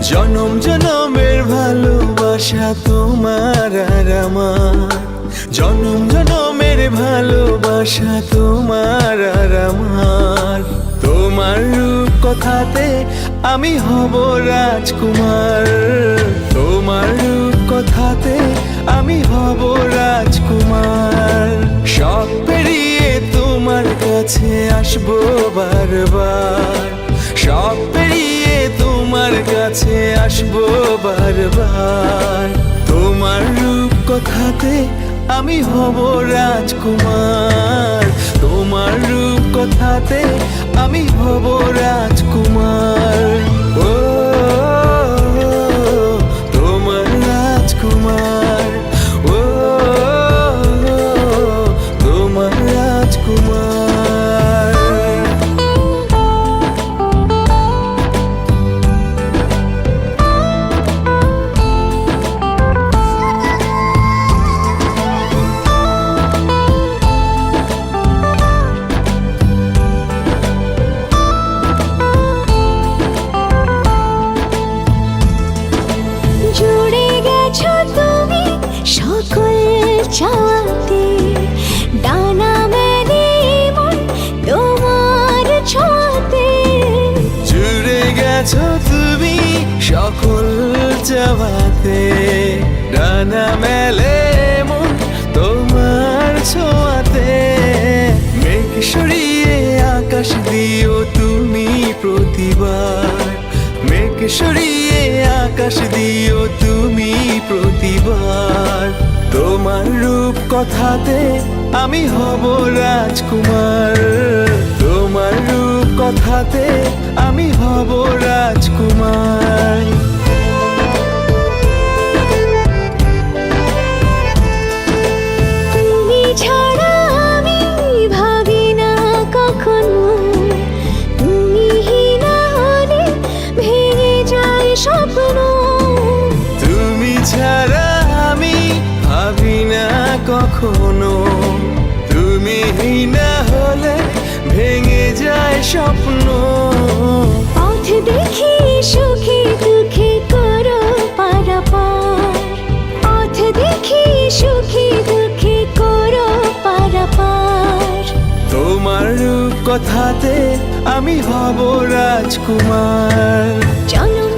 জনম জনমের ভালোবাসা তোমার আর আমার, জনম জনমের ভালোবাসা তোমার আর আমার। তোমার রূপ কথাতে আমি হব রাজকুমার, তোমার রূপ কথাতে আমি হব রাজকুমার। সব পেরিয়ে তোমার কাছে আসবো বারবার, সব পেরিয়ে তোমার কাছে আসবো বারবার। তোমার রূপ কথাতে আমি হব রাজকুমার, তোমার রূপ কথাতে আমি হব রাজকুমার। ও তোমার রাজকুমার, ও তোমার রাজকুমার। সকল চাওয়াতে ডানা মেলে মন তোমার ছোঁয়াতে। জুড়ে গেছো তুমি সকল চাওয়াতে, ডানা মেলে মন তোমার ছোঁয়াতে। মেঘ সরিয়ে আকাশ দিও তুমি প্রতিবার, মেঘ সরিয়ে আকাশ দিও তুমি প্রতিবার। তোমার রূপ কথাতে আমি হব রাজকুমার, তোমার রূপ কথাতে আমি হব রাজকুমার। তুমি ছাড়া আমি ভাবি না কখনো, তুমি না হলে ভেঙে যায় স্বপ্ন। তুমি ছাড়া আমি ভাবি না কখনো, তুমি না হলে ভেঙে যায় স্বপ্ন। পথ দেখি সুখে দুঃখে করো পারাপার, পথ দেখি সুখে দুঃখে করো পারাপার। তোমার রূপ কথাতে আমি হব রাজকুমার, জনম